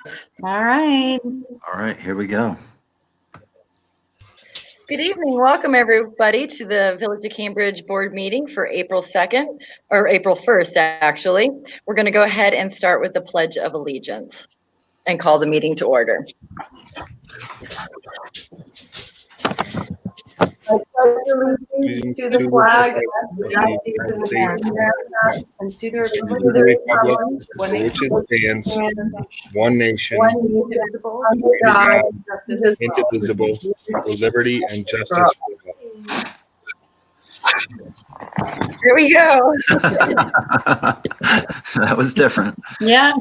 All right. All right, here we go. Good evening. Welcome, everybody, to the Village of Cambridge Board meeting for April 2nd, or April 1st, actually. We're going to go ahead and start with the Pledge of Allegiance and call the meeting to order. I pledge allegiance to the flag of the United States of America and to the republic for which it stands, one nation, indivisible, under God, indivisible, for liberty and justice for all. Here we go. That was different. Yeah.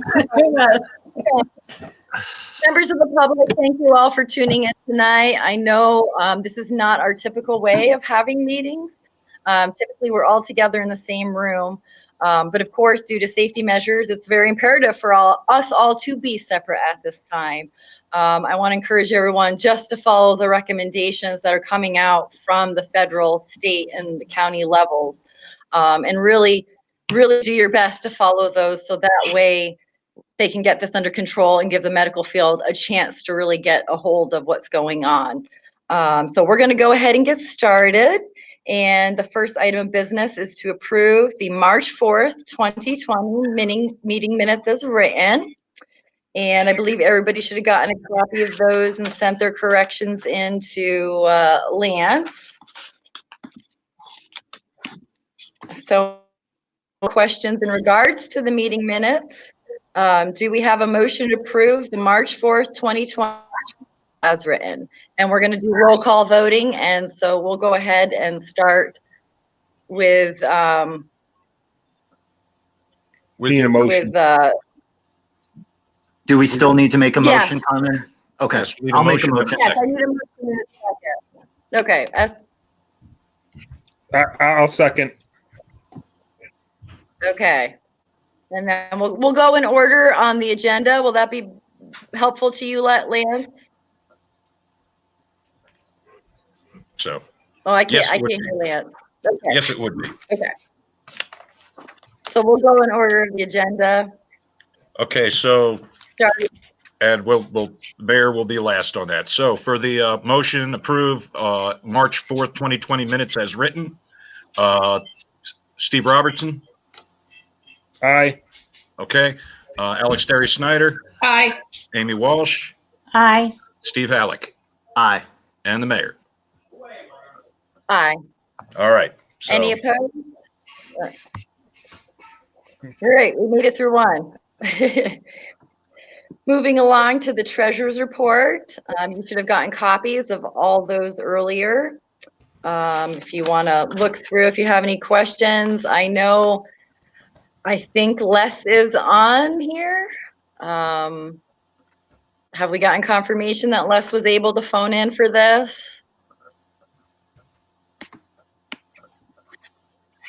Members of the public, thank you all for tuning in tonight. I know this is not our typical way of having meetings. Typically, we're all together in the same room. But of course, due to safety measures, it's very imperative for us all to be separate at this time. I want to encourage everyone just to follow the recommendations that are coming out from the federal, state, and the county levels. And really do your best to follow those so that way they can get this under control and give the medical field a chance to really get a hold of what's going on. So we're going to go ahead and get started. And the first item of business is to approve the March 4th, 2020 meeting minutes as written. And I believe everybody should have gotten a copy of those and sent their corrections into Lance. So questions in regards to the meeting minutes? Do we have a motion to approve the March 4th, 2020 as written? And we're going to do roll call voting. And so we'll go ahead and start with The emotion. Do we still need to make a Yes. motion, Carmen? Okay, Yes, we need a I'll make a motion. motion. yes, I need a motion in a second. Okay. I'll second. Okay. And then we'll go in order on the agenda. Will that be helpful to you, Lance? So, Oh, I can't. Yes, it I would can't be. hear Lance. Okay. yes, it would be. Okay. So we'll go in order of the agenda. Okay, so, Starting. and Mayor will be last on that. So for the motion, approve March 4th, 2020 minutes as written. Steve Robertson, Aye. okay. Alex Derry Snyder, Aye. Amy Walsh, Aye. Steve Halleck, Aye. and the mayor. Aye. All right. So, Any opposed? All right, we made it through one. Moving along to the treasurer's report. You should have gotten copies of all those earlier. If you want to look through, if you have any questions, I think Les is on here. Have we gotten confirmation that Les was able to phone in for this?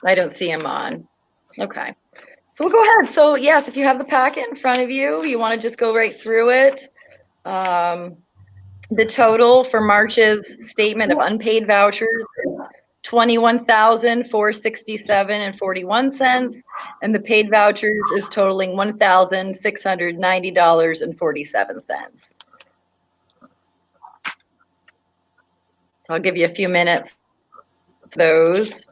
I don't see him on. Okay. So we'll go ahead. So yes, if you have the packet in front of you, you want to just go right through it. The total for March's statement of unpaid vouchers is $21,467.41, and the paid vouchers is totaling $1,690.47. I'll give you a few minutes. Those.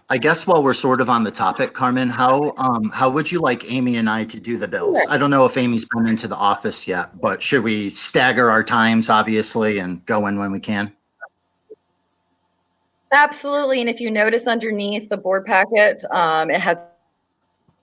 I guess while we're sort of on the topic, Carmen, how would you like Amy and I to do the bills? Sure. I don't know if Amy's come into the office yet, but should we stagger our times, obviously, and go in when we can? Absolutely. And if you notice underneath the board packet, it has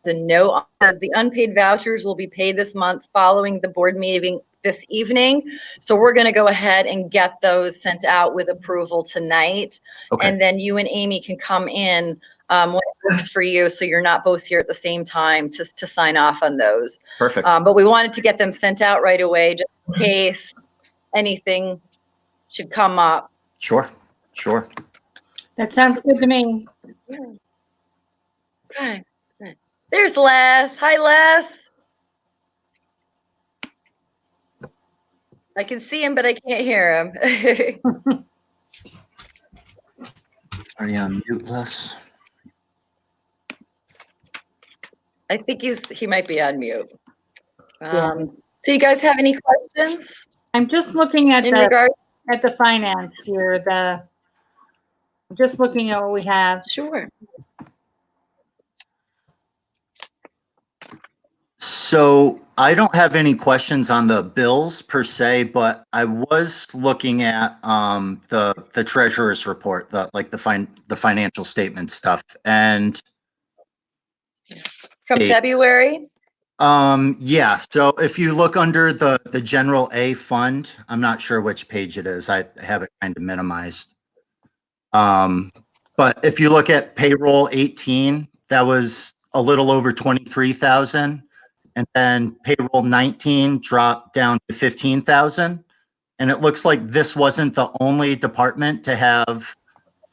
the note as the unpaid vouchers will be paid this month following the board meeting this evening. So we're going to go ahead and get those sent out with approval tonight. Okay. And then you and Amy can come in when it works for you. So you're not both here at the same time to sign off on those. Perfect. But we wanted to get them sent out right away just in case anything should come up. Sure. That sounds good to me. Okay. There's Les. Hi, Les. I can see him, but I can't hear him. Are you on mute, Les? I think he might be on mute. So you guys have any questions I'm just looking at in regard? the finance here, I'm just looking at what we have. Sure. So I don't have any questions on the bills per se, but I was looking at the treasurer's report, the financial statement stuff. And From Hey. February? yeah, so if you look under the general A fund, I'm not sure which page it is. I have it kind of minimized. But if you look at payroll 18, that was a little over 23,000. And then payroll 19 dropped down to 15,000. And it looks like this wasn't the only department to have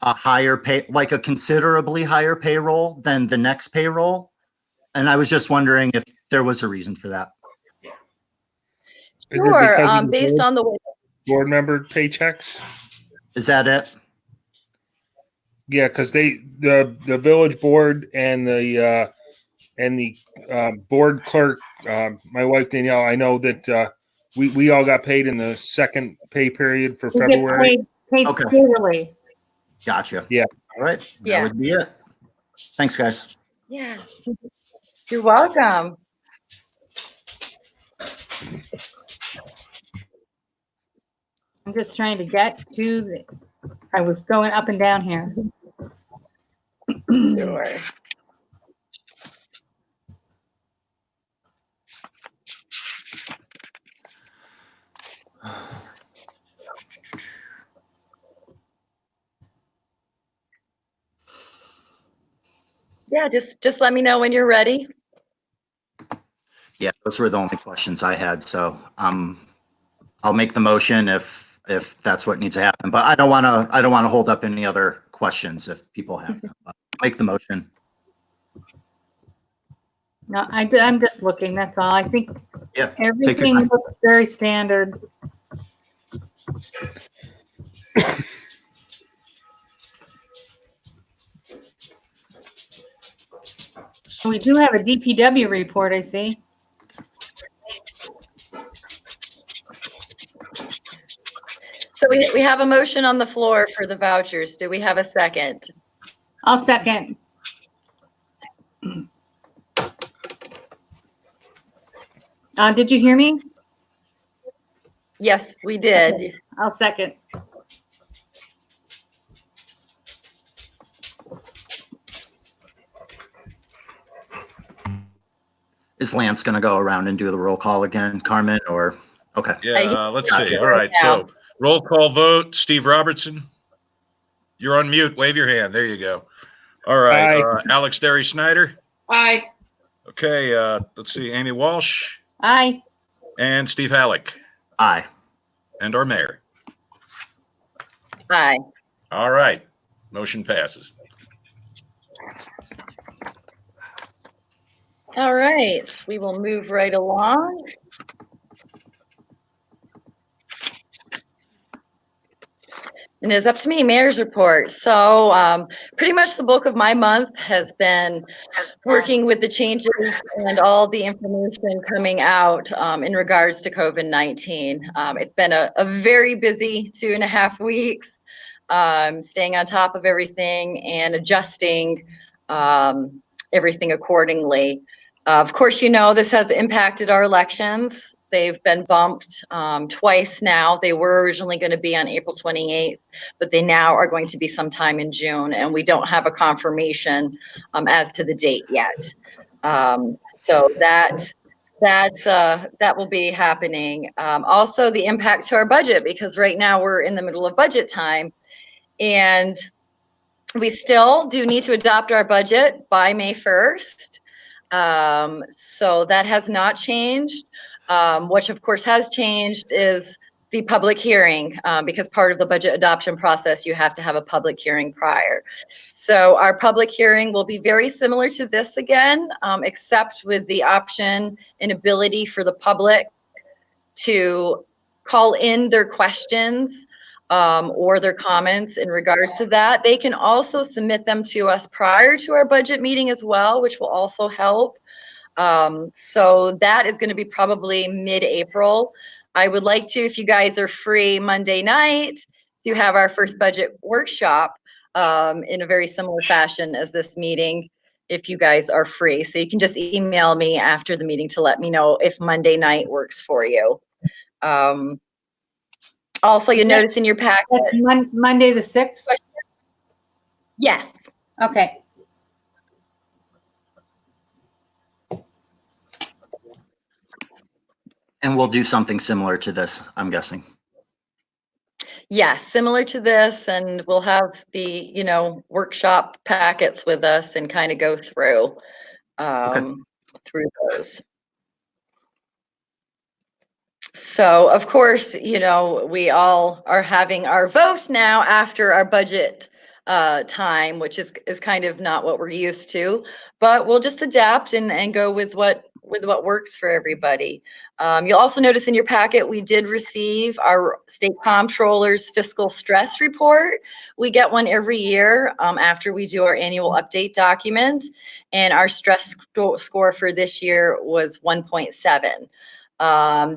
a higher pay, like a considerably higher payroll than the next payroll. And I was just wondering if there was a reason for that. Is it Sure, because of the based on the way. board member paychecks? Is that it? Yeah, because the village board and the board clerk, my wife Danielle, I know that we all got paid in the second pay period for We get February. paid Okay. quarterly. Gotcha. Yeah. All right. That Yeah. would be it. Thanks, guys. Yeah. You're welcome. I'm just trying to get to I was going up and down here. Sure. Yeah, just let me know when you're ready. Yeah, those were the only questions I had. So I'll make the motion if that's what needs to happen. But I don't want to hold up any other questions if people have them. But make the motion. No, I'm just looking, that's all. I think Yeah. Take your everything time. looks very standard. We do have a DPW report, I see. So we have a motion on the floor for the vouchers. Do we have a second? I'll second. Did you hear me? Yes, we did. I'll second. Is Lance going to go around and do the roll call again, Carmen, or? Okay. Yeah, let's see. Gotcha. All right, so roll call vote. Steve Robertson, you're on mute. Wave your hand. There you go. All right, Alex Derry Snyder. Aye. Okay, let's see. Amy Walsh Aye. and Steve Halleck Aye. and our mayor. Aye. All right, motion passes. All right, we will move right along. And it's up to me, mayor's report. So pretty much the bulk of my month has been working with the changes and all the information coming out in regards to COVID-19. It's been a very busy 2.5 weeks, staying on top of everything and adjusting everything accordingly. Of course, you know, this has impacted our elections. They've been bumped twice now. They were originally going to be on April 28th, but they now are going to be sometime in June, and we don't have a confirmation as to the date yet. So that will be happening. Also, the impact to our budget, because right now we're in the middle of budget time, and we still do need to adopt our budget by May 1st. So that has not changed. Which of course has changed is the public hearing, because part of the budget adoption process, you have to have a public hearing prior. So our public hearing will be very similar to this again, except with the option and ability for the public to call in their questions or their comments in regards to that. They can also submit them to us prior to our budget meeting as well, which will also help. So that is going to be probably mid-April. I would like to, if you guys are free Monday night, to have our first budget workshop in a very similar fashion as this meeting, if you guys are free. So you can just email me after the meeting to let me know if Monday night works for you. Also, you'll notice in your packet. That's Monday the 6th? Yes. Okay. And we'll do something similar to this, I'm guessing. Yes, similar to this, and we'll have the, workshop packets with us and kind of go through through those. So, of course, we all are having our vote now after our budget time, which is kind of not what we're used to, but we'll just adapt and go with what works for everybody. You'll also notice in your packet, we did receive our state comptroller's fiscal stress report. We get one every year after we do our annual update document, and our stress score for this year was 1.7.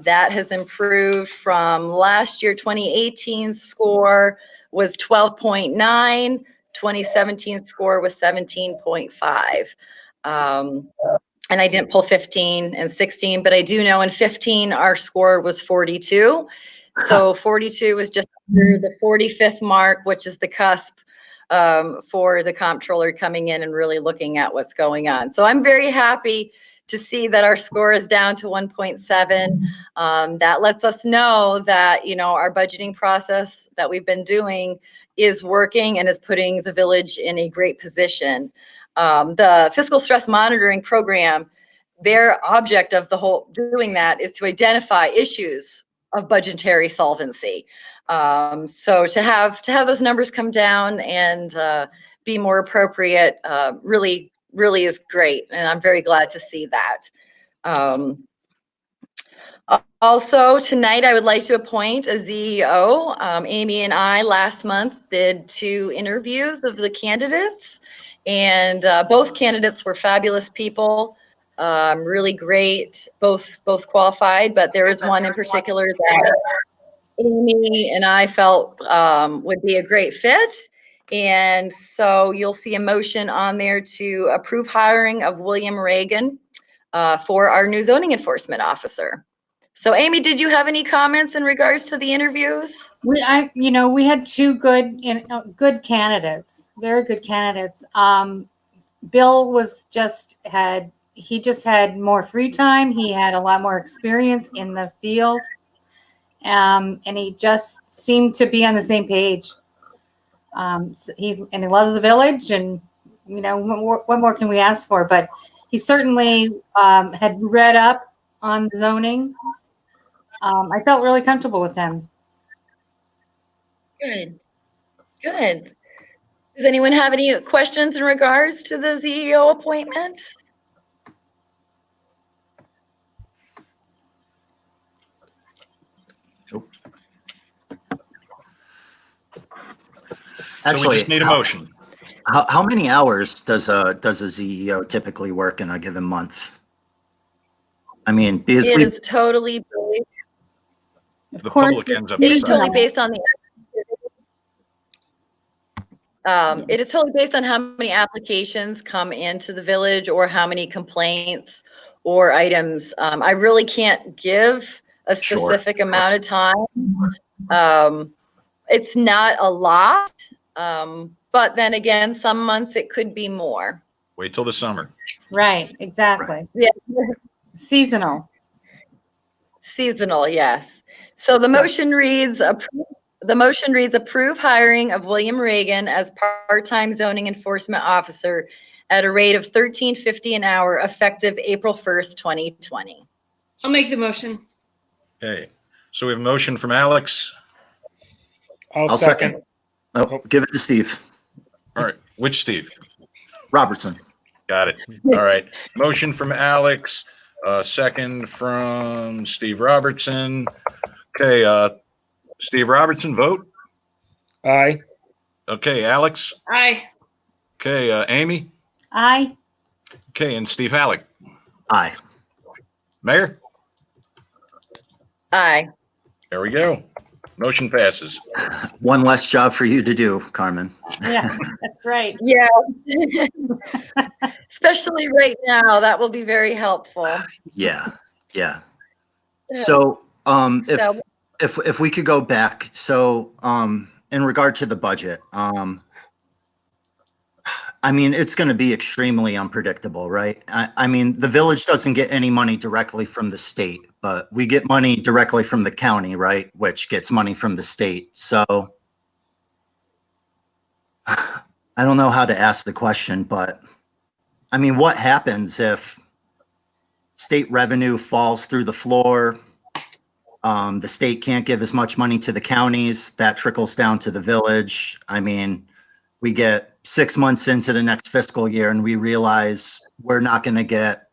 That has improved from last year. 2018 score was 12.9. 2017 score was 17.5. And I didn't pull 15 and 16, but I do know in 15 our score was 42. So 42 was just under the 45th mark, which is the cusp for the comptroller coming in and really looking at what's going on. So I'm very happy to see that our score is down to 1.7. That lets us know that, our budgeting process that we've been doing is working and is putting the village in a great position. The fiscal stress monitoring program, their object of the whole doing that is to identify issues of budgetary solvency. So to have those numbers come down and be more appropriate really is great, and I'm very glad to see that. Also, tonight I would like to appoint a ZEO. Amy and I last month did 2 interviews of the candidates, and both candidates were fabulous people, really great, both qualified, but there is one in particular that Amy and I felt would be a great fit. And so you'll see a motion on there to approve hiring of William Reagan for our new zoning enforcement officer. So Amy, did you have any comments in regards to the interviews? We had 2 good candidates, very good candidates. Bill he just had more free time. He had a lot more experience in the field. And he just seemed to be on the same page. He loves the village, and what more can we ask for? But he certainly had read up on zoning. I felt really comfortable with him. Good. Does anyone have any questions in regards to the ZEO appointment? So we just need a motion. How many hours does a ZEO typically work in a given month? I mean, because It is totally Of The course, public ends up It is deciding. totally based on it is totally based on how many applications come into the village or how many complaints or items. I really can't give a specific amount of time. It's not a lot, but then again, some months it could be more. Wait till the summer. right, exactly. Yeah. Seasonal. Seasonal, yes. So the motion reads, approve hiring of William Reagan as part-time zoning enforcement officer at a rate of $13.50 an hour effective April 1st, 2020. I'll make the motion. Okay. So we have a motion from Alex. I'll second. Oh, give it to Steve All right. Which Steve? Robertson. Got it. All right. Motion from Alex, second from Steve Robertson. Okay. Steve Robertson, vote. Aye. Okay. Alex. Aye. Okay. Amy. Aye. Okay. And Steve Halleck. Aye. Mayor? Aye. There we go. Motion passes. One less job for you to do, Carmen. Yeah, that's right. Yeah. Especially right now, that will be very helpful. Yeah, yeah. Yeah. So, So- if we could go back, so, in regard to the budget, I mean, it's going to be extremely unpredictable, right? I mean, the village doesn't get any money directly from the state, but we get money directly from the county, right? Which gets money from the state. So I don't know how to ask the question, but I mean, what happens if state revenue falls through the floor? The state can't give as much money to the counties. That trickles down to the village. I mean, we get 6 months into the next fiscal year and we realize we're not going to get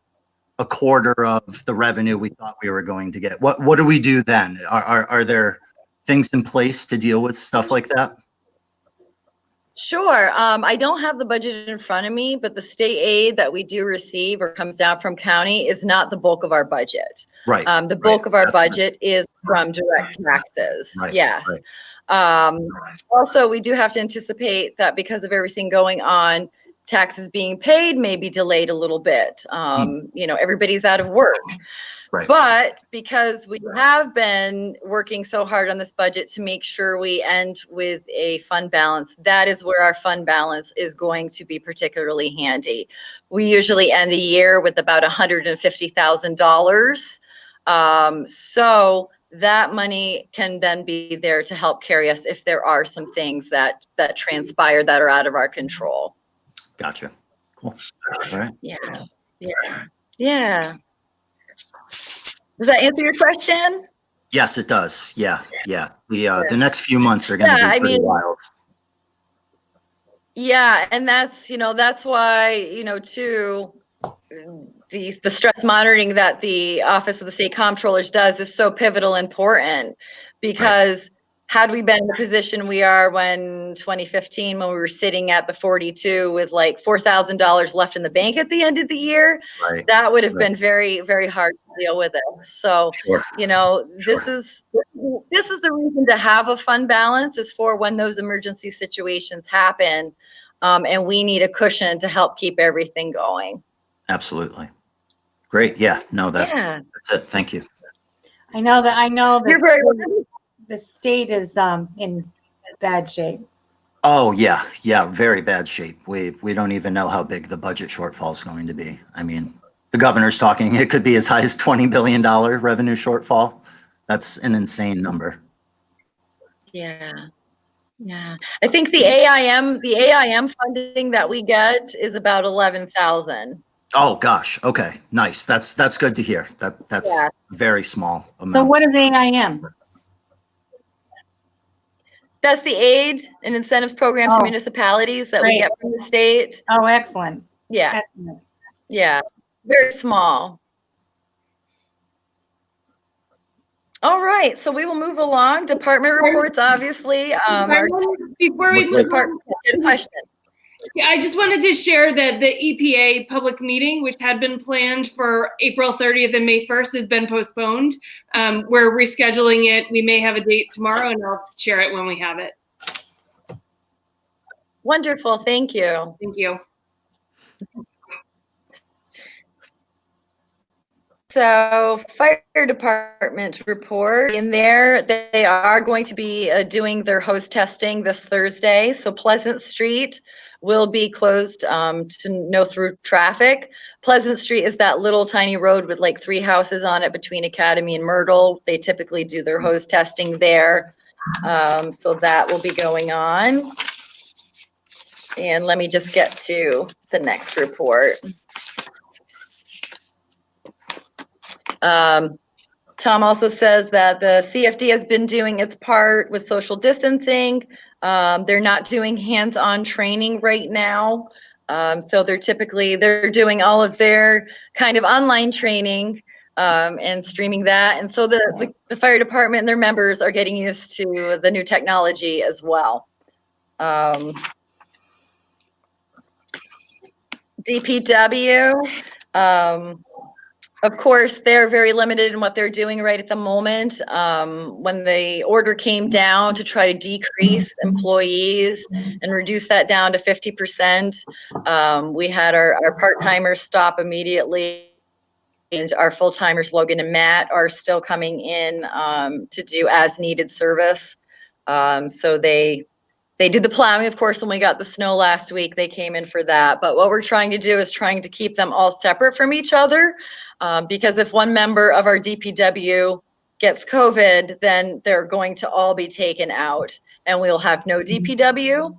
a quarter of the revenue we thought we were going to get. What do we do then? Are there things in place to deal with stuff like that? Sure. I don't have the budget in front of me, but the state aid that we do receive or comes down from county is not the bulk of our budget. Right. The bulk of our That's right. budget is from direct taxes. Right, Yes. right. Also, we do have to anticipate that because of everything going on, taxes being paid may be delayed a little bit. Everybody's out of work. Right. But because we have been working so hard on this budget to make sure we end with a fund balance, that is where our fund balance is going to be particularly handy. We usually end the year with about $150,000. So that money can then be there to help carry us if there are some things that transpire that are out of our control. Gotcha. Cool. All right. Yeah. Yeah. Does that answer your question? Yes, it does. Yeah. The next few months are going to Yeah, be pretty wild. Yeah, and that's why, too, the stress monitoring that the Office of the State Comptrollers does is so pivotal important, because had we been in the position we are when 2015, when we were sitting at the 42 with like $4,000 left in the bank at the end of the year, that would have been very, very hard to deal with it. So, this is the reason to have a fund balance, is for when those emergency situations happen, and we need a cushion to help keep everything going. Absolutely. Great. Yeah. No, that's it. Thank you. I know that You're very welcome. the state is in bad shape. Oh, yeah. Yeah. Very bad shape. We don't even know how big the budget shortfall is going to be. I mean, the governor's talking, it could be as high as $20 billion revenue shortfall. That's an insane number. Yeah. I think the AIM funding that we get is about 11,000. Oh gosh. Okay. Nice. That's good to hear. That's very small amount. So what is AIM? That's the aid and incentives program to municipalities that we get from the state. Oh, excellent. Yeah. Excellent. Yeah. Very small. All right. So we will move along. Department reports, obviously. Before we move on, question. Yeah, I just wanted to share that the EPA public meeting, which had been planned for April 30th and May 1st, has been postponed. We're rescheduling it. We may have a date tomorrow, and I'll share it when we have it. Wonderful. Thank you. Thank you. So fire department report in there, they are going to be doing their hose testing this Thursday. So Pleasant Street will be closed to no through traffic. Pleasant Street is that little tiny road with like 3 houses on it between Academy and Myrtle. They typically do their hose testing there. So that will be going on. And let me just get to the next report. Tom also says that the CFD has been doing its part with social distancing. They're not doing hands-on training right now. So they're doing all of their kind of online training and streaming that. And so the fire department and their members are getting used to the new technology as well. DPW, Of course, they're very limited in what they're doing right at the moment. When the order came down to try to decrease employees and reduce that down to 50%, we had our part-timers stop immediately. And our full-timers, Logan and Matt, are still coming in to do as-needed service. So they did the plowing, of course, when we got the snow last week. They came in for that. But what we're trying to do is trying to keep them all separate from each other, because if one member of our DPW gets COVID, then they're going to all be taken out, and we'll have no DPW.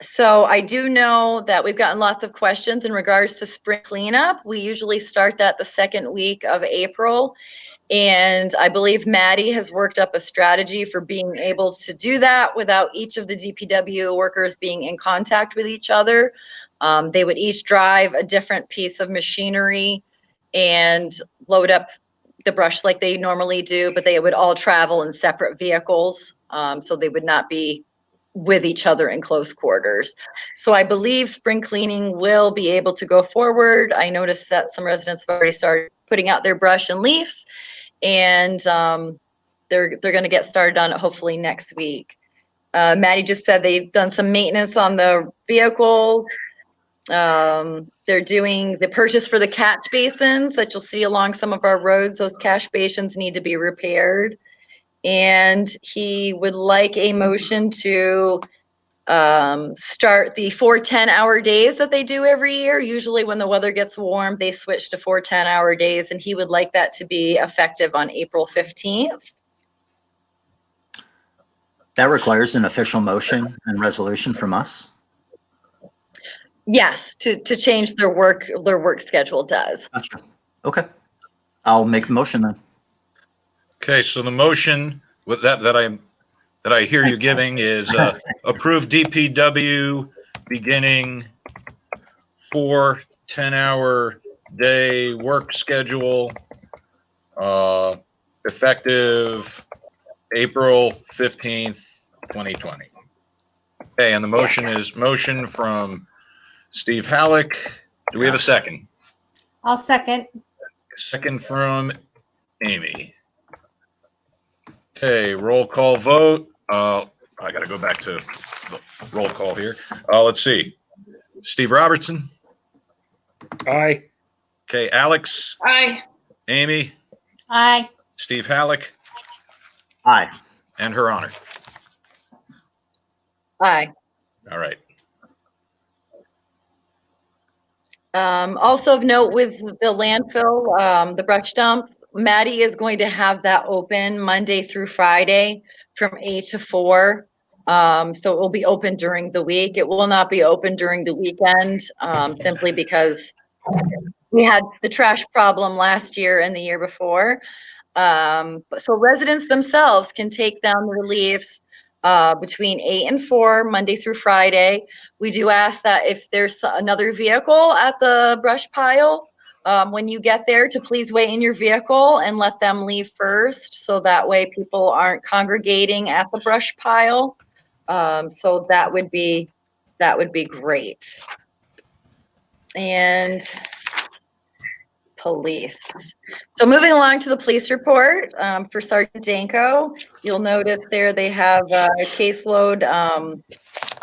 So I do know that we've gotten lots of questions in regards to spring cleanup. We usually start that the second week of April. And I believe Maddie has worked up a strategy for being able to do that without each of the DPW workers being in contact with each other. They would each drive a different piece of machinery and load up the brush like they normally do, but they would all travel in separate vehicles. So they would not be with each other in close quarters. So I believe spring cleaning will be able to go forward. I noticed that some residents have already started putting out their brush and leaves, and they're going to get started on it hopefully next week. Maddie just said they've done some maintenance on the vehicles. They're doing the purchase for the catch basins that you'll see along some of our roads. Those catch basins need to be repaired. And he would like a motion to start the 4 10-hour days that they do every year. Usually when the weather gets warm, they switch to 4 10-hour days, and he would like that to be effective on April 15th. That requires an official motion and resolution from us. Yes, to change their work schedule does. Gotcha. Okay. I'll make the motion then. Okay, so the motion with that I hear you giving is approve DPW beginning 4 10-hour day work schedule effective April 15th, 2020. Okay, and the motion is motion from Steve Halleck. Do we have a second? I'll second. Second from Amy. Okay, roll call vote. I got to go back to the roll call here. Let's see. Steve Robertson. Aye. Okay, Alex. Aye. Amy. Aye. Steve Halleck. Aye. And Her Honor. Aye. All right. Also of note with the landfill, the brush dump, Maddie is going to have that open Monday through Friday from 8 to 4. So it will be open during the week. It will not be open during the weekend, simply because we had the trash problem last year and the year before. So residents themselves can take down their leaves between 8 and 4, Monday through Friday. We do ask that if there's another vehicle at the brush pile, when you get there, to please wait in your vehicle and let them leave first, so that way people aren't congregating at the brush pile. So that would be great. And police. So moving along to the police report, for Sergeant Danko, you'll notice there they have a caseload.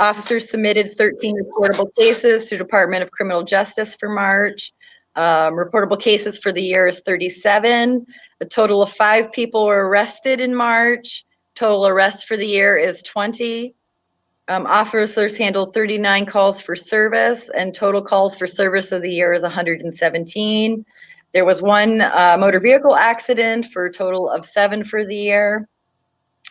Officers submitted 13 reportable cases to Department of Criminal Justice for March. Reportable cases for the year is 37. A total of 5 people were arrested in March. Total arrests for the year is 20. Officers handled 39 calls for service, and total calls for service of the year is 117. There was 1 motor vehicle accident for a total of 7 for the year.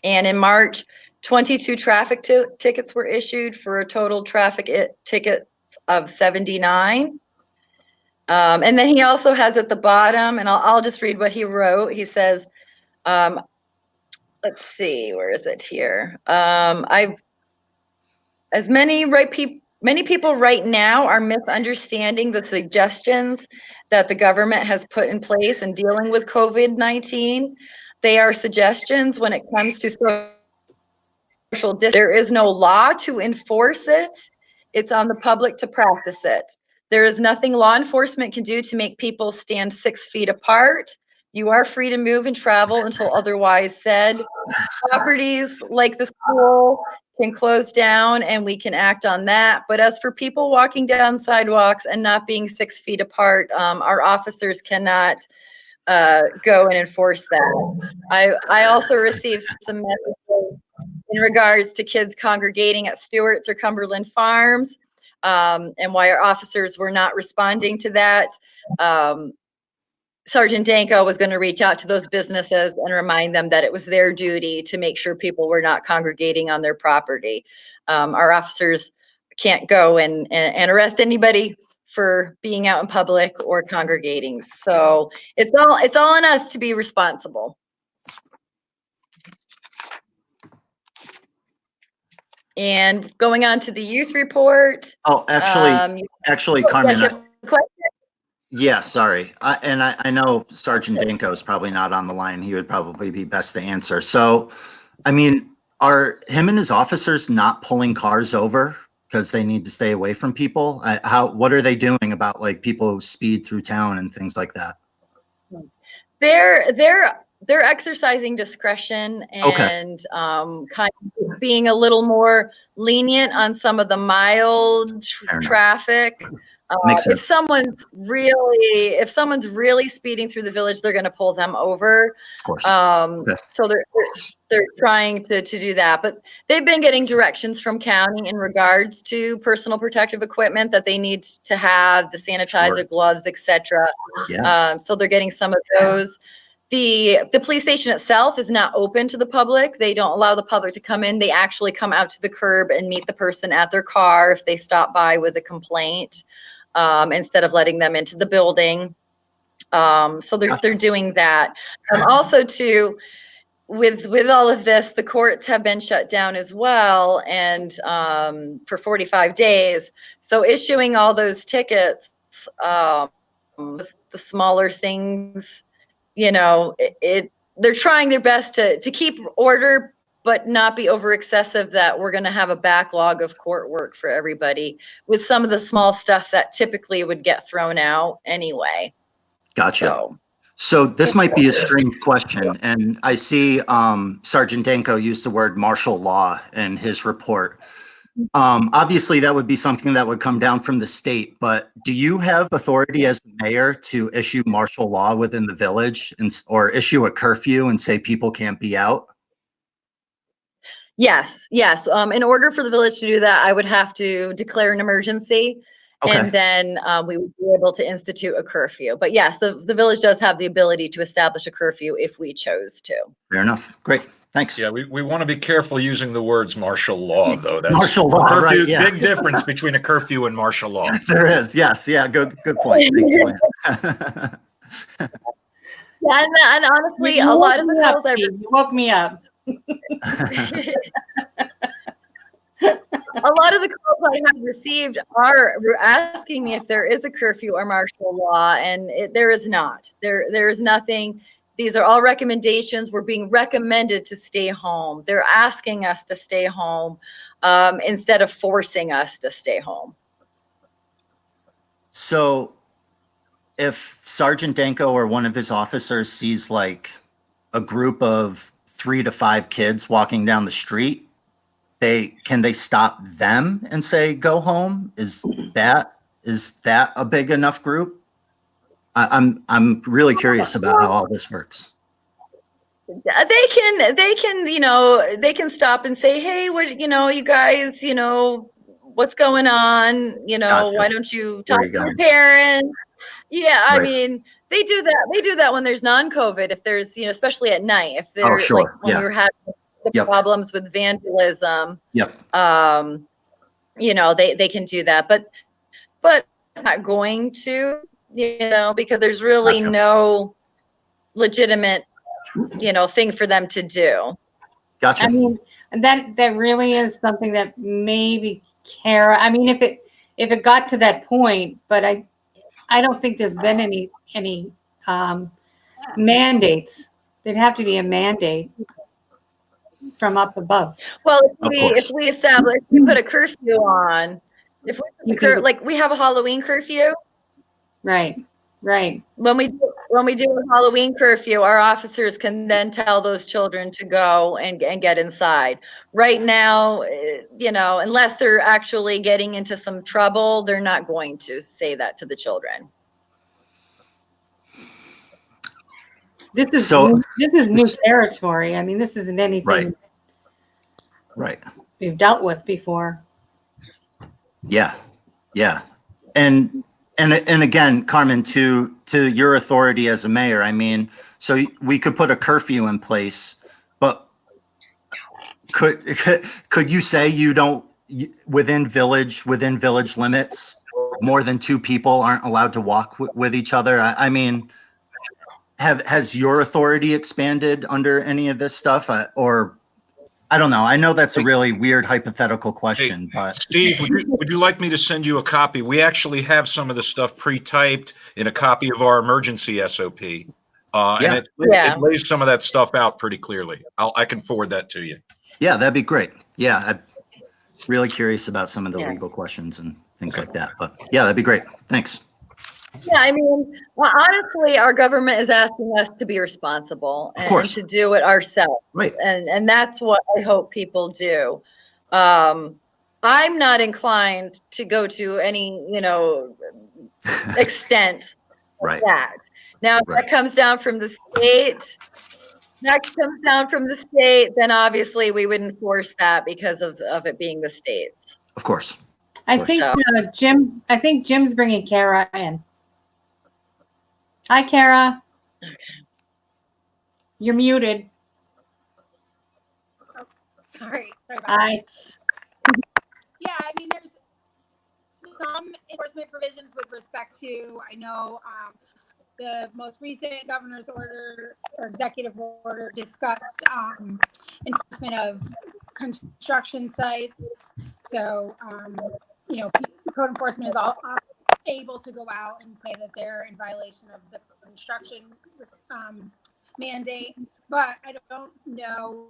And in March, 22 traffic tickets were issued for a total traffic tickets of 79. And then he also has at the bottom, and I'll just read what he wrote. He says, let's see, where is it here? Many people right now are misunderstanding the suggestions that the government has put in place in dealing with COVID-19. They are suggestions when it comes to social distance. There is no law to enforce it. It's on the public to practice it. There is nothing law enforcement can do to make people stand 6 feet apart. You are free to move and travel until otherwise said. Properties like the school can close down and we can act on that. But as for people walking down sidewalks and not being 6 feet apart, our officers cannot go and enforce that. I also received some messages in regards to kids congregating at Stewart's or Cumberland Farms, and why our officers were not responding to that. Sergeant Danko was going to reach out to those businesses and remind them that it was their duty to make sure people were not congregating on their property. Our officers can't go and arrest anybody for being out in public or congregating. So it's all on us to be responsible. And going on to the youth report. Oh, actually, Carmen, yes, you have a question? yeah, sorry. I know Sergeant Danko is probably not on the line. He would probably be best to answer. So, I mean, are him and his officers not pulling cars over because they need to stay away from people? What are they doing about like people who speed through town and things like that? They're exercising discretion and kind of being a little more lenient on some of the mild traffic. If someone's really speeding through the village, they're going to pull them over. Of course. So they're trying to do that, but they've been getting directions from county in regards to personal protective equipment that they need to have, the sanitizer, gloves, etc. Yeah. So they're getting some of those. The police station itself is not open to the public. They don't allow the public to come in. They actually come out to the curb and meet the person at their car if they stop by with a complaint, instead of letting them into the building. So they're doing that. Also too, with all of this, the courts have been shut down as well, and for 45 days. So issuing all those tickets, the smaller things, they're trying their best to keep order, but not be over excessive that we're going to have a backlog of court work for everybody with some of the small stuff that typically would get thrown out anyway. Gotcha. So this might be a strange question, and I see Sergeant Danko used the word martial law in his report. Obviously, that would be something that would come down from the state, but do you have authority as the mayor to issue martial law within the village or issue a curfew and say people can't be out? Yes. In order for the village to do that, I would have to declare an emergency. Okay. And then we would be able to institute a curfew. But yes, the village does have the ability to establish a curfew if we chose to. Fair enough. Great. Thanks. Yeah, we want to be careful using the words martial law, though. That's martial law, curfew, right? Yeah. Big difference between a curfew and martial law. There is. Yes. Yeah. Good point. Thank you. Yeah, and honestly, a lot of the calls you woke me up. A lot of the calls I have received are asking me if there is a curfew or martial law, and there is not. There is nothing. These are all recommendations. We're being recommended to stay home. They're asking us to stay home instead of forcing us to stay home. So if Sergeant Danko or one of his officers sees like a group of 3 to 5 kids walking down the street, can they stop them and say, go home? Is that a big enough group? I'm really curious about how all this works. They can stop and say, hey, you guys, what's going on? Gotcha. Why don't you talk to your parents? Yeah, I mean, they do that. They do that when there's non-COVID, if there's, especially at night, if they're like when we were having the problems with vandalism. They can do that, but not going to, because there's really no legitimate, thing for them to do. Gotcha. I mean, that really is something that maybe Kara, I mean, if it got to that point, but I don't think there's been any mandates. There'd have to be a mandate from up above. Well, if we put a curfew on, If You we, can- like we have a Halloween curfew. Right, right. When we do a Halloween curfew, our officers can then tell those children to go and get inside. Right now, you know, unless they're actually getting into some trouble, they're not going to say that to the children. This is So- new territory. I mean, this isn't anything Right. we've dealt with before. Yeah. Yeah. And again, Carmen, to your authority as a mayor, I mean, so we could put a curfew in place, but could you say you don't, within village limits, more than 2 people aren't allowed to walk with each other? I mean, has your authority expanded under any of this stuff? Or I don't know. I know that's a really weird hypothetical question, but Steve, would you like me to send you a copy? We actually have some of the stuff pre-typed in a copy of our emergency SOP. And it lays some of that stuff out pretty clearly. I can forward that to you. yeah, that'd be great. Yeah, I'm really curious about some of the legal questions and things like that. But yeah, that'd be great. Thanks. Yeah, I mean, well, honestly, our government is asking us to be responsible and to do it ourselves. Right. And that's what I hope people do. I'm not inclined to go to any, you know, extent Right. that. Now, if that comes down from the state, then obviously we would enforce that because of it being the states. Of course. I think Jim's bringing Kara in. Hi, Kara. Okay. You're muted. Oh, sorry about Hi. that. Yeah, I mean, there's some enforcement provisions with respect to, I know the most recent governor's order or executive order discussed enforcement of construction sites. So, you know, code enforcement is all able to go out and say that they're in violation of the construction mandate, but I don't know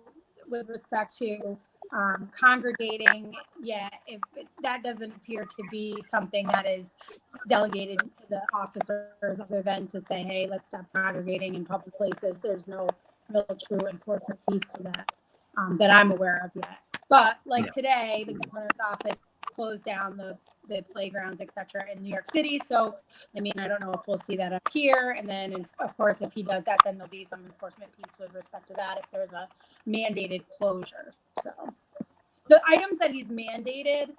with respect to congregating yet, if that doesn't appear to be something that is delegated to the officers other than to say, hey, let's stop congregating in public places. There's no real true enforcement piece to that that I'm aware of yet. But like today, the governor's office closed down the playgrounds, etc., in New York City. So, I mean, I don't know if we'll see that up here. And then, of course, if he does that, then there'll be some enforcement piece with respect to that if there's a mandated closure. So, the items that he's mandated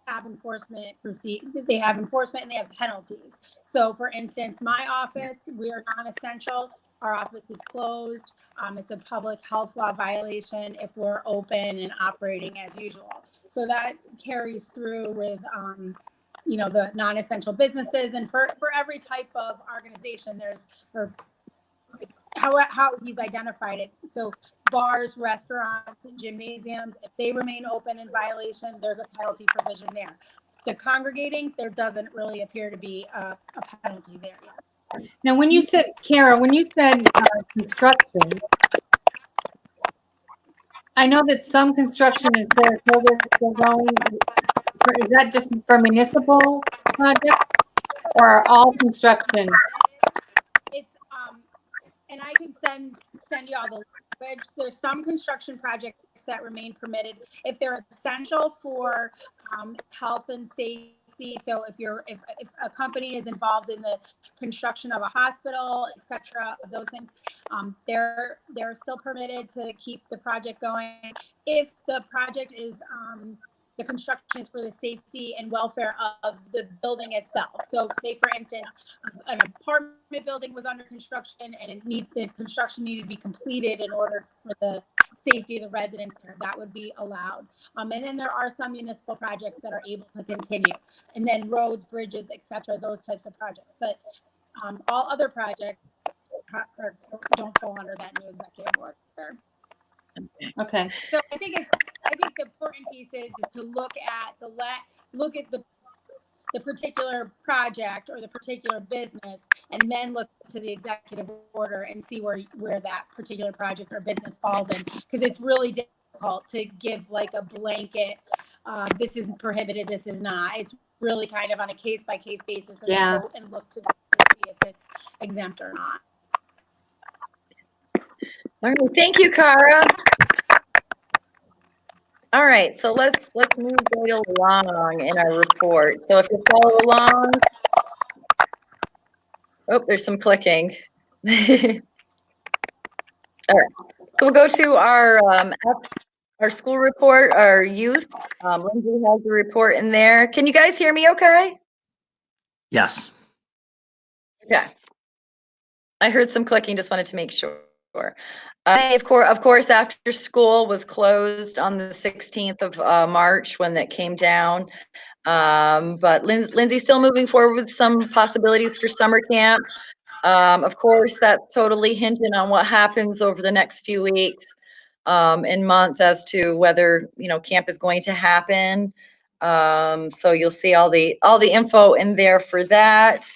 have enforcement they have enforcement and they have penalties. So, for instance, my office, we are non-essential. Our office is closed. It's a public health law violation if we're open and operating as usual. So that carries through with, you know, the non-essential businesses. And for every type of organization, there's for how he's identified it. So bars, restaurants, gymnasiums, if they remain open in violation, there's a penalty provision there. The congregating, there doesn't really appear to be a penalty there yet. Now, when you said, Kara, when you said construction, I know that some construction in Saratoga is still going. Is that just for municipal projects or all construction? It's and I can send you all the language. There's some construction projects that remain permitted if they're essential for health and safety. So if a company is involved in the construction of a hospital, etc., those things, they're still permitted to keep the project going. If the project is the construction is for the safety and welfare of the building itself. So say, for instance, an apartment building was under construction and the construction needed to be completed in order for the safety of the residents there, that would be allowed. And then there are some municipal projects that are able to continue. And then roads, bridges, etc., those types of projects. But all other projects don't fall under that new executive order. Okay. So I think the important piece is to look at the particular project or the particular business, and then look to the executive order and see where that particular project or business falls in, because it's really difficult to give like a blanket this is prohibited, this is not. It's really kind of on a case-by-case basis and Yeah. go and look to that to see if it's exempt or not. All right, thank you, Cara. All right, so let's move right along in our report. So if you follow along, oh, there's some clicking. All right, so we'll go to our school report, our youth. Lindsay has the report in there. Can you guys hear me okay? Yes. Yeah. I heard some clicking, just wanted to make sure. Of course, after school was closed on the 16th of March when that came down. But Lindsay's still moving forward with some possibilities for summer camp. Of course, that's totally hinging on what happens over the next few weeks and month as to whether, camp is going to happen. So you'll see all the info in there for that.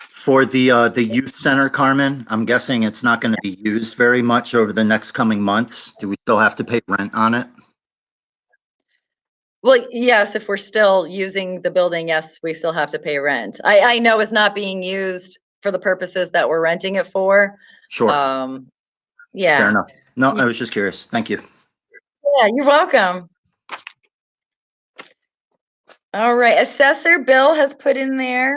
For the youth center, Carmen, I'm guessing it's not going to be used very much over the next coming months. Do we still have to pay rent on it? Well, yes, if we're still using the building, yes, we still have to pay rent. I know it's not being used for the purposes that we're renting it for. Sure. Yeah. Fair enough. No, I was just curious. Thank you. Yeah, you're welcome. All right, assessor Bill has put in there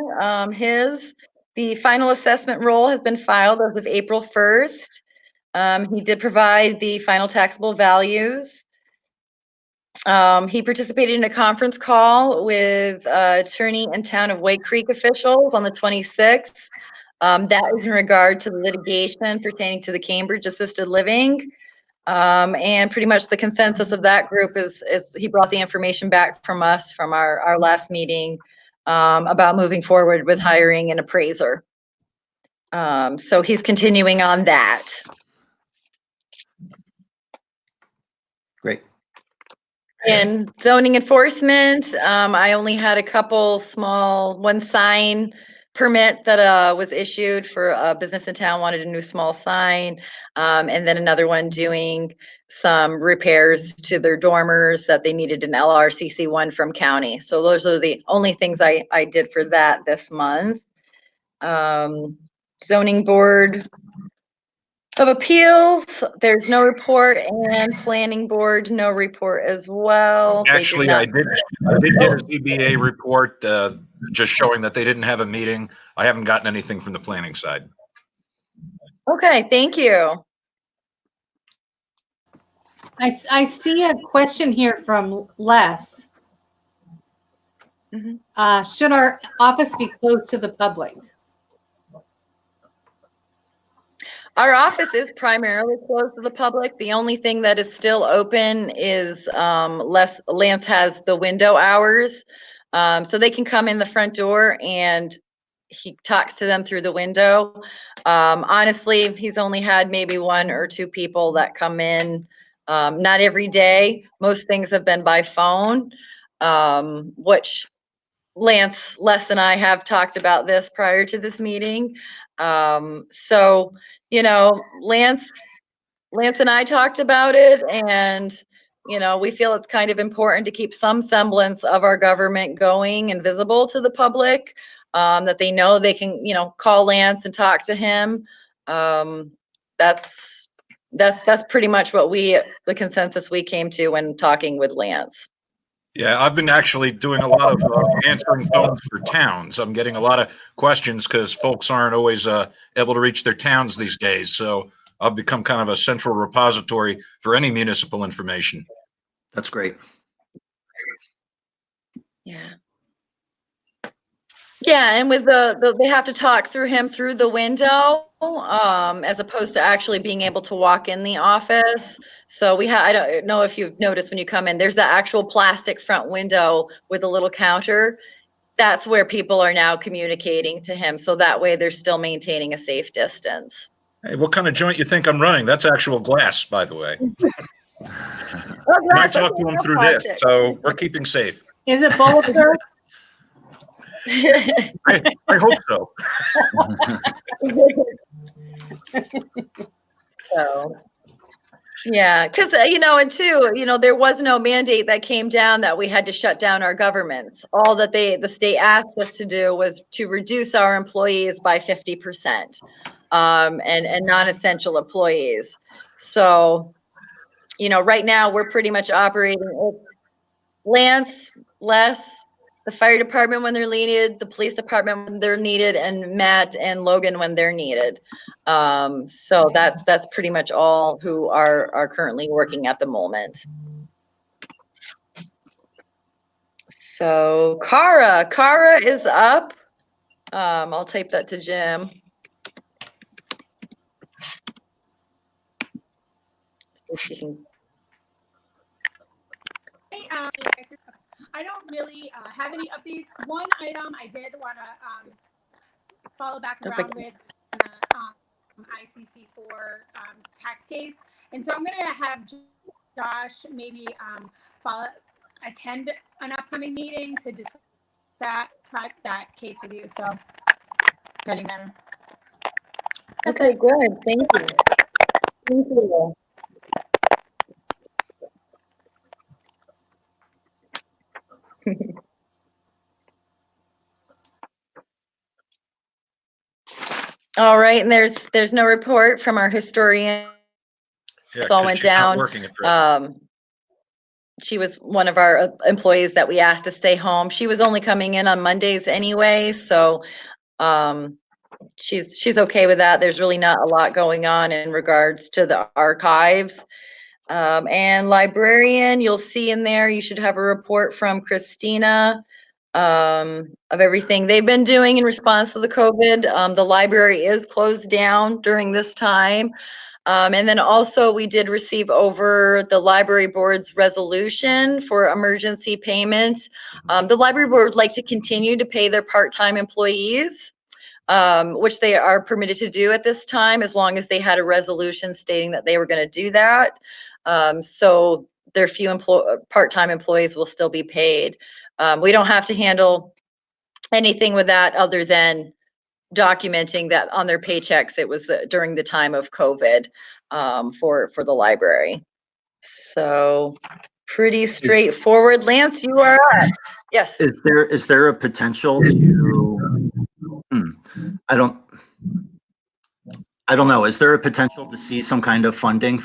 the final assessment roll has been filed as of April 1st. He did provide the final taxable values. He participated in a conference call with attorney and town of White Creek officials on the 26th. That is in regard to the litigation pertaining to the Cambridge assisted living. And pretty much the consensus of that group is he brought the information back from us from our last meeting about moving forward with hiring an appraiser. So he's continuing on that. Great. In zoning enforcement, I only had a couple one sign permit that was issued for a business in town, wanted a new small sign. And then another one doing some repairs to their dormers that they needed an LRCC one from county. So those are the only things I did for that this month. Zoning board of appeals, there's no report, and planning board, no report as well. Actually, I did get a ZBA report just showing that they didn't have a meeting. I haven't gotten anything from the planning side. Okay, thank you. I see a question here from Les. Should our office be closed to the public? Our office is primarily closed to the public. The only thing that is still open is Lance has the window hours. So they can come in the front door and he talks to them through the window. Honestly, he's only had maybe 1 or 2 people that come in. Not every day. Most things have been by phone, which Les and I have talked about this prior to this meeting. So, Lance and I talked about it, and, we feel it's kind of important to keep some semblance of our government going and visible to the public, that they know they can, call Lance and talk to him. That's pretty much what the consensus we came to when talking with Lance. Yeah, I've been actually doing a lot of answering phones for towns. I'm getting a lot of questions because folks aren't always able to reach their towns these days. So I've become kind of a central repository for any municipal information. That's great. Yeah. Yeah, and with they have to talk through him through the window, as opposed to actually being able to walk in the office. So I don't know if you've noticed when you come in, there's the actual plastic front window with a little counter. That's where people are now communicating to him. So that way they're still maintaining a safe distance. Hey, what kind of joint you think I'm running? That's actual glass, by the way. Oh, I talk to him through this, so we're keeping safe. Is it bulletproof? I hope so. So, Yeah, because and two, there was no mandate that came down that we had to shut down our governments. All that the state asked us to do was to reduce our employees by 50%, and non-essential employees. So, right now we're pretty much operating Lance, Les, the fire department when they're needed, the police department when they're needed, and Matt and Logan when they're needed. So that's pretty much all who are currently working at the moment. So Kara is up. I'll type that to Jim. If she can. Hey, I don't really have any updates. One item I did want to follow back around with the ICC4 tax case, and so I'm going to have Josh maybe attend an upcoming meeting to discuss that case with you. So, getting better. Okay, good. Thank you. Thank you. All right, and there's no report from our historian. Yeah, This all went she's not down. working at present. She was one of our employees that we asked to stay home. She was only coming in on Mondays anyway, so she's okay with that. There's really not a lot going on in regards to the archives. And librarian, you'll see in there, you should have a report from Christina of everything they've been doing in response to the COVID. The library is closed down during this time. And then also we did receive over the library board's resolution for emergency payment. The library board would like to continue to pay their part-time employees, which they are permitted to do at this time, as long as they had a resolution stating that they were going to do that. So their few part-time employees will still be paid. We don't have to handle anything with that other than documenting that on their paychecks it was during the time of COVID for the library. So pretty straightforward. Lance, you are up. Yes. Is there a potential to? I don't know. Is there a potential to see some kind of funding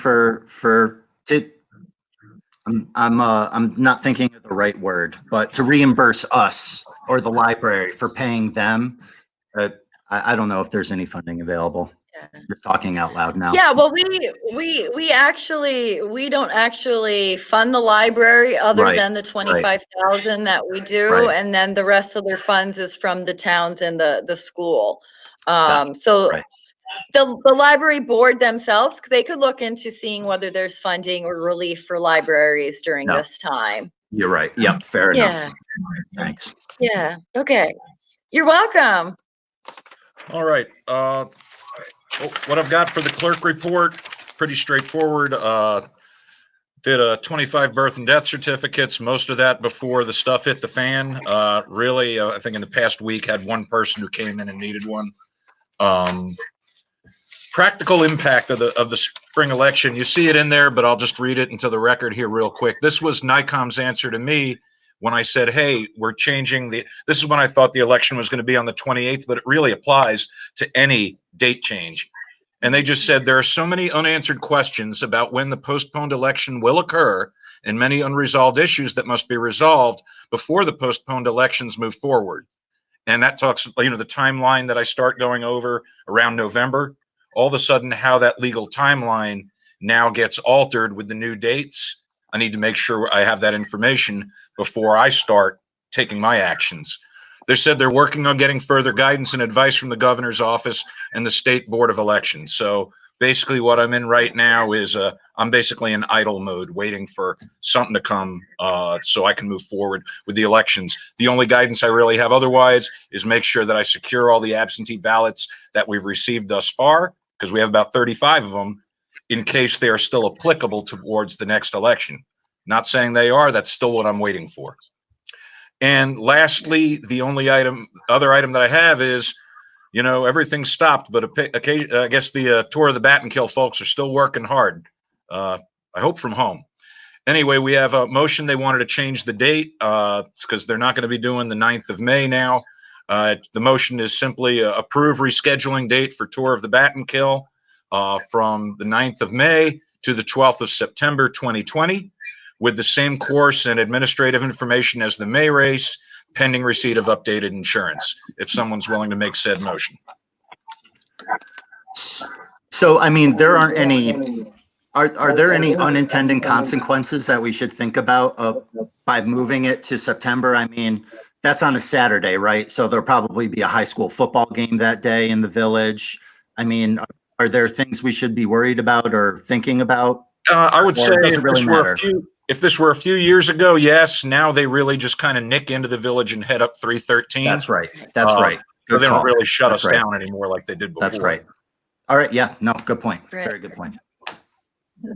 I'm not thinking of the right word, but to reimburse us or the library for paying them? I don't know if there's any funding available. Just talking out loud now. Yeah, well, we don't actually fund the library other than the 25,000 that we do, and then the rest of their funds is from the towns and the school. So the library board themselves, they could look into seeing whether there's funding or relief for libraries during this time. You're right. Yep, fair enough. Thanks. Yeah. Okay. You're welcome. All right. What I've got for the clerk report, pretty straightforward. Did a 25 birth and death certificates, most of that before the stuff hit the fan. Really, I think in the past week had one person who came in and needed one. Practical impact of the spring election. You see it in there, but I'll just read it into the record here real quick. This was NICOM's answer to me when I said, hey, we're changing this is when I thought the election was going to be on the 28th, but it really applies to any date change. And they just said there are so many unanswered questions about when the postponed election will occur and many unresolved issues that must be resolved before the postponed elections move forward. And that talks, the timeline that I start going over around November. All of a sudden, how that legal timeline now gets altered with the new dates. I need to make sure I have that information before I start taking my actions. They said they're working on getting further guidance and advice from the governor's office and the state board of elections. So basically what I'm in right now is I'm basically in idle mode, waiting for something to come so I can move forward with the elections. The only guidance I really have otherwise is make sure that I secure all the absentee ballots that we've received thus far, because we have about 35 of them, in case they are still applicable towards the next election. Not saying they are, that's still what I'm waiting for. And lastly, the only other item that I have is, everything stopped, but I guess the tour of the Battenkill folks are still working hard. I hope from home. Anyway, we have a motion. They wanted to change the date because they're not going to be doing the 9th of May now. The motion is simply approve rescheduling date for Tour of the Battenkill from the 9th of May to the 12th of September 2020 with the same course and administrative information as the May race, pending receipt of updated insurance, if someone's willing to make said motion. So, I mean, there aren't any, are there any unintended consequences that we should think about by moving it to September? I mean, that's on a Saturday, right? So there'll probably be a high school football game that day in the village. I mean, are there things we should be worried about or thinking about? I would say does it really matter? If this were a few years ago, yes. Now they really just kind of nick into the village and head up 313. That's right. That's right. So they don't call. really shut That's us right. down anymore like they did before. That's right. All right. Yeah. No, good point. Right. Very good point.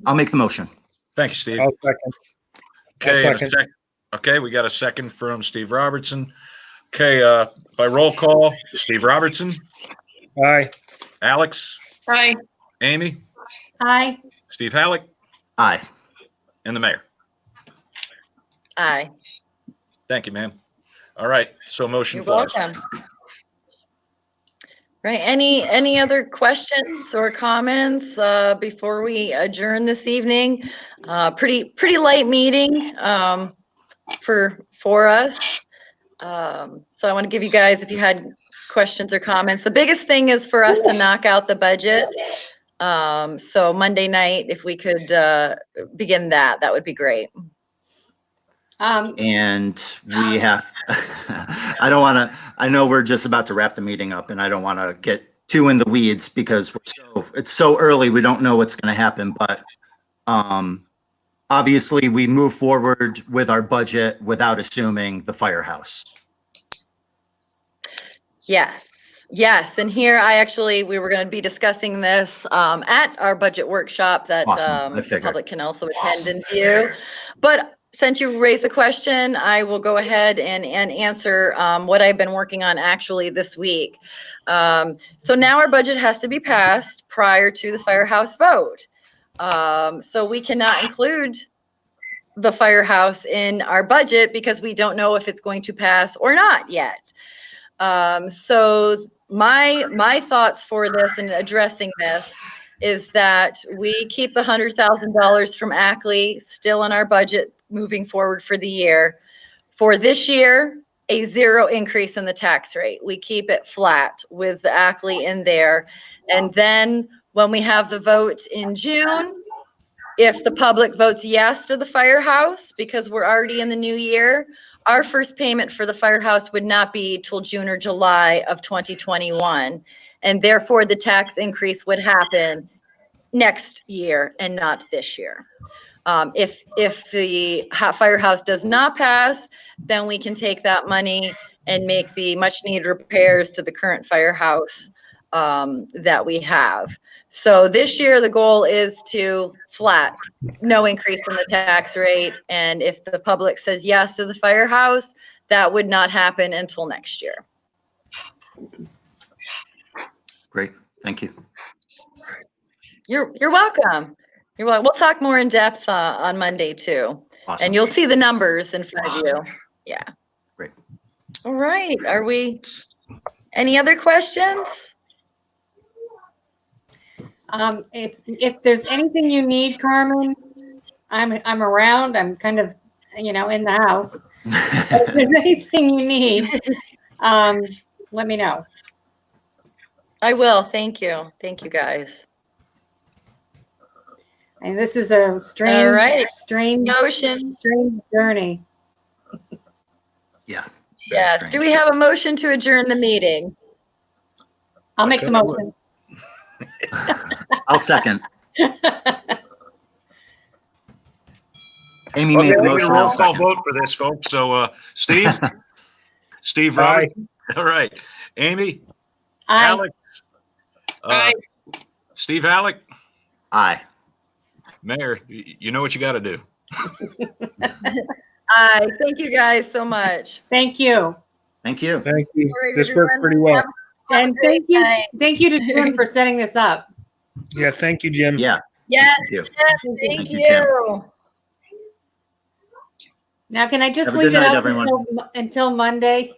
I'll make the motion. Thank you, Steve. I'll second. Okay, I'll second. Okay, we got a second from Steve Robertson. Okay, by roll call, Steve Robertson, Aye. Alex, Aye. Amy, Aye. Steve Halleck, Aye. and the mayor. Aye. Thank you, ma'am. All right, so motion You're flies. welcome. Right, any other questions or comments before we adjourn this evening? Pretty light meeting for us. So I want to give you guys, if you had questions or comments, the biggest thing is for us to knock out the budget. So Monday night, if we could begin that would be great. And we have, I know we're just about to wrap the meeting up and I don't want to get too in the weeds because it's so early. We don't know what's going to happen, but obviously we move forward with our budget without assuming the firehouse. Yes. And here we were going to be discussing this at our budget workshop that Awesome. the public can also attend and view. But since you raised the question, I will go ahead and answer what I've been working on actually this week. So now our budget has to be passed prior to the firehouse vote. So we cannot include the firehouse in our budget because we don't know if it's going to pass or not yet. So my thoughts for this and addressing this is that we keep the $100,000 from Ackley still in our budget moving forward for the year. For this year, a 0 increase in the tax rate. We keep it flat with the Ackley in there. And then when we have the vote in June, if the public votes yes to the firehouse, because we're already in the new year, our first payment for the firehouse would not be till June or July of 2021. And therefore the tax increase would happen next year and not this year. If the firehouse does not pass, then we can take that money and make the much needed repairs to the current firehouse that we have. So this year, the goal is to flat, no increase in the tax rate. And if the public says yes to the firehouse, that would not happen until next year. Great. Thank you. You're welcome. We'll talk more in depth on Monday too. Awesome. And you'll see the numbers in front of you. Yeah. Great. All right. Any other questions? If there's anything you need, Carmen, I'm around. I'm kind of, in the house. But if there's anything you need, let me know. I will. Thank you. Thank you, guys. And this is a strange, All right. strange journey. Yeah. Yes. Strange. Do we have a motion to adjourn the meeting? I'll make the motion. I'll second. Amy made the motion. Roll I'll call second. vote for this, folks. So, Steve Robertson. All right. Amy, Aye. Alex, Aye. Steve Halleck, Aye. Mayor, you know what you got to do. Aye. Thank you guys so much. Thank you. Thank you. Thank you. All right, This worked everyone. pretty well. And Great night. thank you to Jim for setting this up. Yeah, thank you, Jim. Yeah. Yes, Thank you. thank Thank you, Tim. you. Now, can I just Have a leave good it night, up everyone. until Monday?